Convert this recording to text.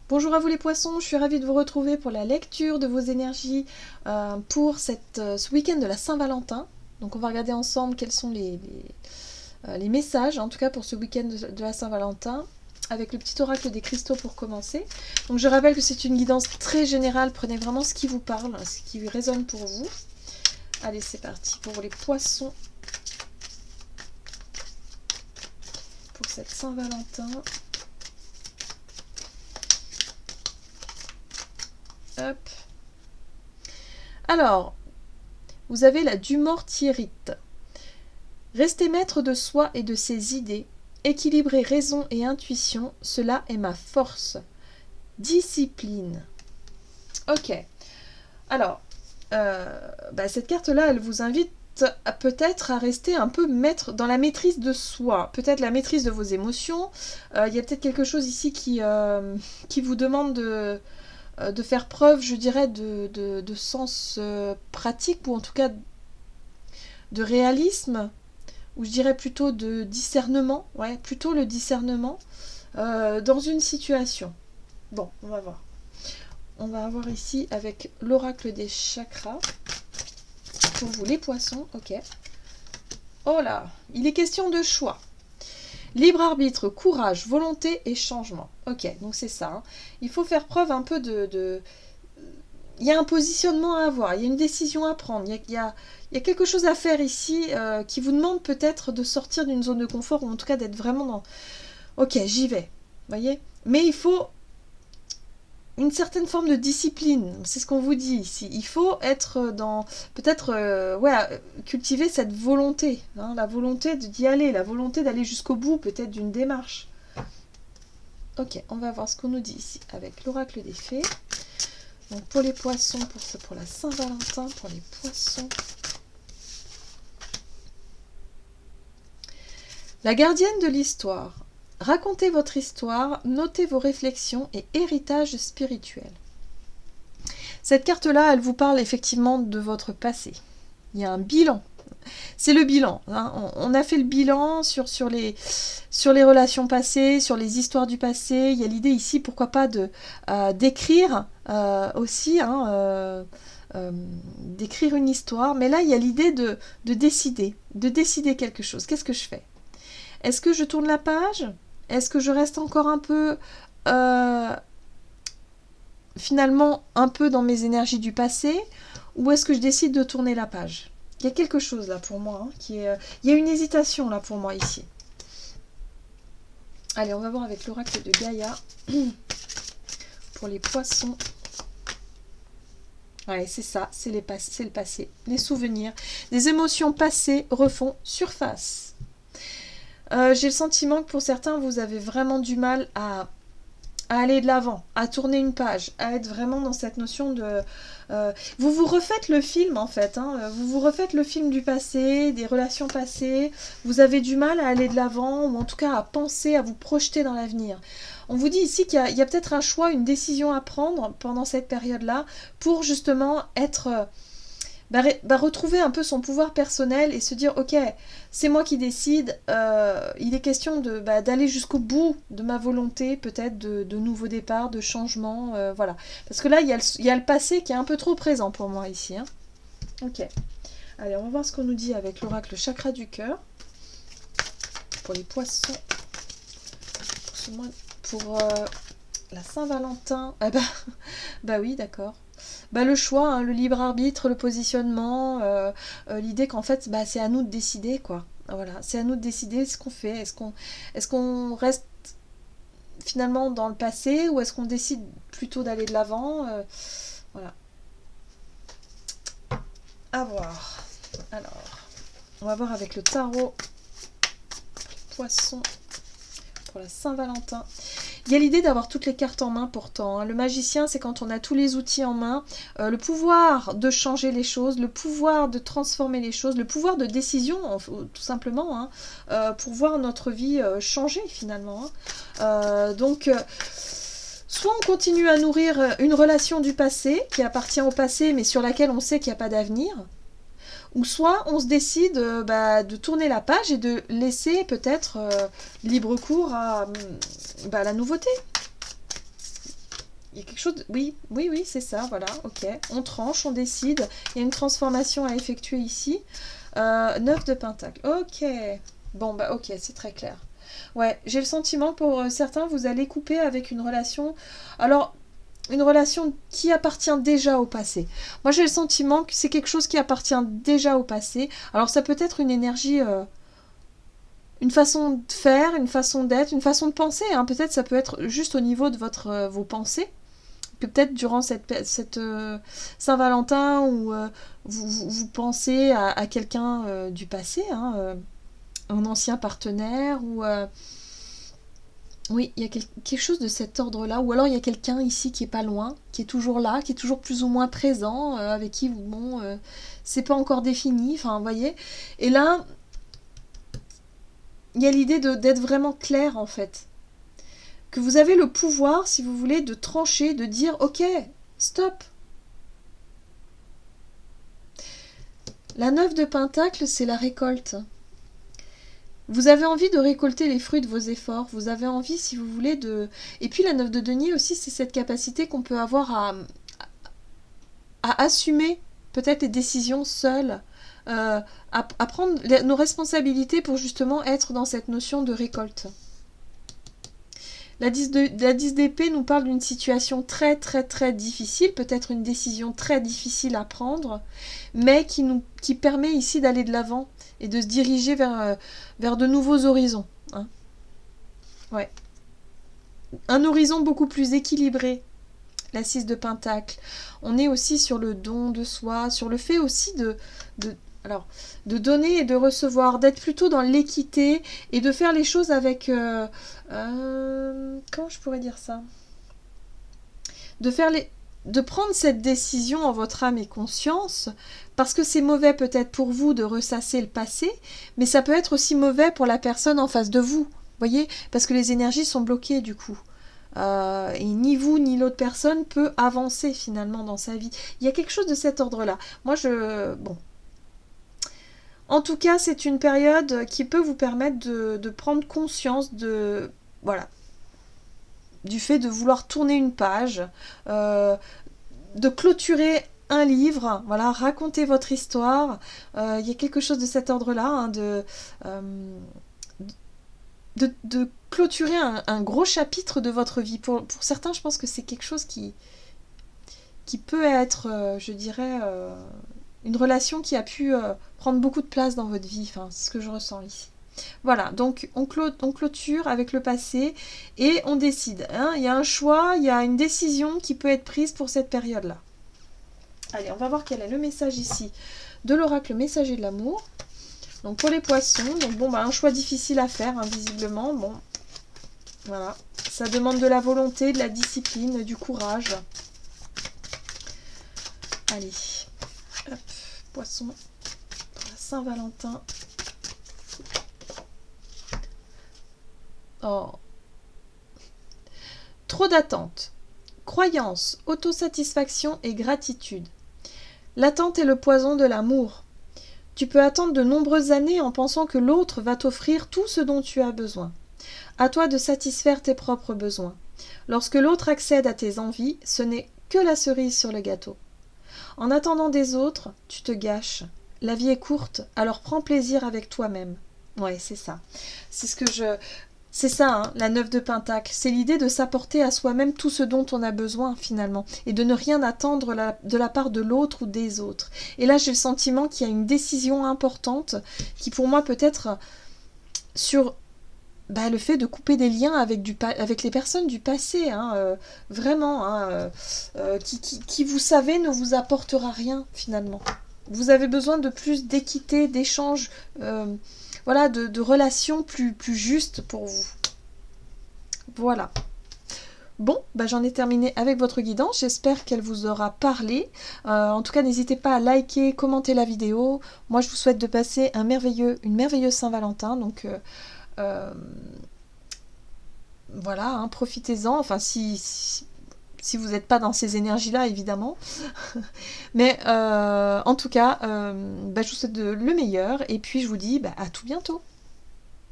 Bonjour à vous les poissons, je suis ravie de vous retrouver pour la lecture de vos énergies pour ce week-end de la Saint-Valentin. Donc on va regarder ensemble quels sont les messages, en tout cas pour ce week-end de la Saint-Valentin, avec le petit oracle des cristaux pour commencer. Donc je rappelle que c'est une guidance très générale, prenez vraiment ce qui vous parle, ce qui résonne pour vous. Allez, c'est parti pour les poissons pour cette Saint-Valentin. Hop. Alors, vous avez la Dumortierite. Rester maître de soi et de ses idées, équilibrer raison et intuition, cela est ma force. Discipline. Ok. Alors, cette carte-là, elle vous invite peut-être à rester un peu maître dans la maîtrise de soi, peut-être la maîtrise de vos émotions. Il y a peut-être quelque chose ici qui vous demande de faire preuve, je dirais, de sens pratique, ou en tout cas de réalisme, ou je dirais plutôt de discernement, ouais, plutôt le discernement dans une situation. Bon, on va voir. On va avoir ici avec l'oracle des chakras, pour vous les poissons, ok. Oh là, il est question de choix. Libre arbitre, courage, volonté et changement. Ok, donc c'est ça. Hein. Il faut faire preuve un peu Il y a un positionnement à avoir, il y a une décision à prendre, il y a quelque chose à faire ici qui vous demande peut-être de sortir d'une zone de confort, ou en tout cas d'être vraiment dans... Ok, j'y vais, voyez. Mais il faut une certaine forme de discipline, c'est ce qu'on vous dit ici. Il faut être dans... Peut-être, cultiver cette volonté, hein, la volonté d'y aller, la volonté d'aller jusqu'au bout peut-être d'une démarche. Ok, on va voir ce qu'on nous dit ici avec l'oracle des fées. Donc pour les poissons, pour la Saint-Valentin, pour les poissons. La gardienne de l'histoire. Racontez votre histoire, notez vos réflexions et héritage spirituel. Cette carte-là, elle vous parle effectivement de votre passé. Il y a un bilan. C'est le bilan. Hein. On a fait le bilan sur les relations passées, sur les histoires du passé. Il y a l'idée ici, pourquoi pas, d'écrire aussi, hein, d'écrire une histoire. Mais là, il y a l'idée de décider quelque chose. Qu'est-ce que je fais ? Est-ce que je tourne la page ? Est-ce que je reste encore un peu... finalement, un peu dans mes énergies du passé ? Ou est-ce que je décide de tourner la page ? Il y a quelque chose là pour moi, hein, il y a une hésitation là pour moi ici. Allez, on va voir avec l'oracle de Gaïa pour les poissons. Ouais, c'est ça, c'est le passé, les souvenirs. Les émotions passées refont surface. J'ai le sentiment que pour certains, vous avez vraiment du mal à aller de l'avant, à tourner une page, à être vraiment dans cette notion de... vous vous refaites le film en fait, hein, vous vous refaites le film du passé, des relations passées, vous avez du mal à aller de l'avant, ou en tout cas à penser, à vous projeter dans l'avenir. On vous dit ici qu'il y a peut-être un choix, une décision à prendre pendant cette période-là, pour justement être... retrouver un peu son pouvoir personnel et se dire ok, c'est moi qui décide, il est question d'aller jusqu'au bout de ma volonté, peut-être de nouveaux départs, de changements, voilà. Parce que là, il y a le passé qui est un peu trop présent pour moi ici. Hein. Ok. Allez, on va voir ce qu'on nous dit avec l'oracle chakra du cœur. Pour les poissons. Pour la Saint-Valentin. Ah bah oui, d'accord. Le choix, hein, le libre arbitre, le positionnement, l'idée qu'en fait, c'est à nous de décider, quoi. Voilà, c'est à nous de décider ce qu'on fait. Est-ce qu'on reste finalement dans le passé, ou est-ce qu'on décide plutôt d'aller de l'avant Voilà. À voir. Alors, on va voir avec le tarot, poisson, pour la Saint-Valentin. Il y a l'idée d'avoir toutes les cartes en main pourtant. Hein. Le magicien, c'est quand on a tous les outils en main, le pouvoir de changer les choses, le pouvoir de transformer les choses, le pouvoir de décision, tout simplement, hein, pour voir notre vie changer finalement. Hein. Soit on continue à nourrir une relation du passé, qui appartient au passé, mais sur laquelle on sait qu'il n'y a pas d'avenir, ou soit on se décide de tourner la page et de laisser peut-être libre cours à la nouveauté. Il y a quelque chose de... Oui, oui, oui, c'est ça, voilà, ok. On tranche, on décide. Il y a une transformation à effectuer ici. 9 de pentacle, ok. Bon, bah ok, c'est très clair. Ouais, j'ai le sentiment que pour certains, vous allez couper avec une relation... Alors, une relation qui appartient déjà au passé. Moi, j'ai le sentiment que c'est quelque chose qui appartient déjà au passé. Alors, ça peut être une énergie... une façon de faire, une façon d'être, une façon de penser. Hein. Peut-être ça peut être juste au niveau de vos pensées. Que peut-être durant cette Saint-Valentin où vous pensez à quelqu'un du passé, hein, un ancien partenaire, ou oui, il y a quelque chose de cet ordre-là, ou alors il y a quelqu'un ici qui est pas loin, qui est toujours là, qui est toujours plus ou moins présent, avec qui, bon, c'est pas encore défini, enfin, vous voyez. Et là, il y a l'idée d'être vraiment clair, en fait. Que vous avez le pouvoir, si vous voulez, de trancher, de dire « Ok, stop ». La 9 de Pentacle, c'est la récolte. Vous avez envie de récolter les fruits de vos efforts. Vous avez envie, si vous voulez, de... Et puis la 9 de denier aussi, c'est cette capacité qu'on peut avoir à assumer peut-être les décisions seules, à prendre nos responsabilités pour justement être dans cette notion de récolte. La 10 d'épée nous parle d'une situation très très très difficile, peut-être une décision très difficile à prendre, mais qui permet ici d'aller de l'avant et de se diriger vers de nouveaux horizons. Hein. Ouais. Un horizon beaucoup plus équilibré, la 6 de Pentacle. On est aussi sur le don de soi, sur le fait aussi de donner et de recevoir, d'être plutôt dans l'équité et de faire les choses avec... comment je pourrais dire ça ? De prendre cette décision en votre âme et conscience, parce que c'est mauvais peut-être pour vous de ressasser le passé, mais ça peut être aussi mauvais pour la personne en face de vous, voyez, parce que les énergies sont bloquées du coup. Et ni vous ni l'autre personne peut avancer finalement dans sa vie. Il y a quelque chose de cet ordre-là. Moi, bon. En tout cas, c'est une période qui peut vous permettre de prendre conscience de... Voilà. Du fait de vouloir tourner une page, de clôturer un livre, voilà, raconter votre histoire. Il y a quelque chose de cet ordre-là, hein, de clôturer un gros chapitre de votre vie. Pour certains, je pense que c'est quelque chose qui peut être, je dirais, une relation qui a pu prendre beaucoup de place dans votre vie. Enfin, c'est ce que je ressens ici. Voilà, donc on clôture avec le passé et on décide. Hein. Il y a un choix, il y a une décision qui peut être prise pour cette période-là. Allez, on va voir quel est le message ici de l'oracle messager de l'amour. Donc pour les poissons, donc bon, bah, un choix difficile à faire, hein, visiblement. Bon, voilà. Ça demande de la volonté, de la discipline, du courage. Allez, hop, poisson, Saint-Valentin. Oh. Trop d'attente. Croyance, autosatisfaction et gratitude. L'attente est le poison de l'amour. Tu peux attendre de nombreuses années en pensant que l'autre va t'offrir tout ce dont tu as besoin. À toi de satisfaire tes propres besoins. Lorsque l'autre accède à tes envies, ce n'est que la cerise sur le gâteau. En attendant des autres, tu te gâches. La vie est courte, alors prends plaisir avec toi-même. Ouais, c'est ça. C'est ce que je... C'est ça, hein, la 9 de Pentacle. C'est l'idée de s'apporter à soi-même tout ce dont on a besoin, finalement. Et de ne rien attendre de la part de l'autre ou des autres. Et là, j'ai le sentiment qu'il y a une décision importante qui, pour moi, peut être sur le fait de couper des liens avec les personnes du passé. Hein, vraiment. Hein, qui, vous savez, ne vous apportera rien, finalement. Vous avez besoin de plus d'équité, d'échange... voilà, de relations plus justes pour vous. Voilà. Bon, j'en ai terminé avec votre guidance. J'espère qu'elle vous aura parlé. En tout cas, n'hésitez pas à liker, commenter la vidéo. Moi, je vous souhaite de passer une merveilleuse Saint-Valentin. Donc, voilà, hein, profitez-en. Enfin, si vous n'êtes pas dans ces énergies-là, évidemment. Mais en tout cas, je vous souhaite le meilleur. Et puis, je vous dis à tout bientôt.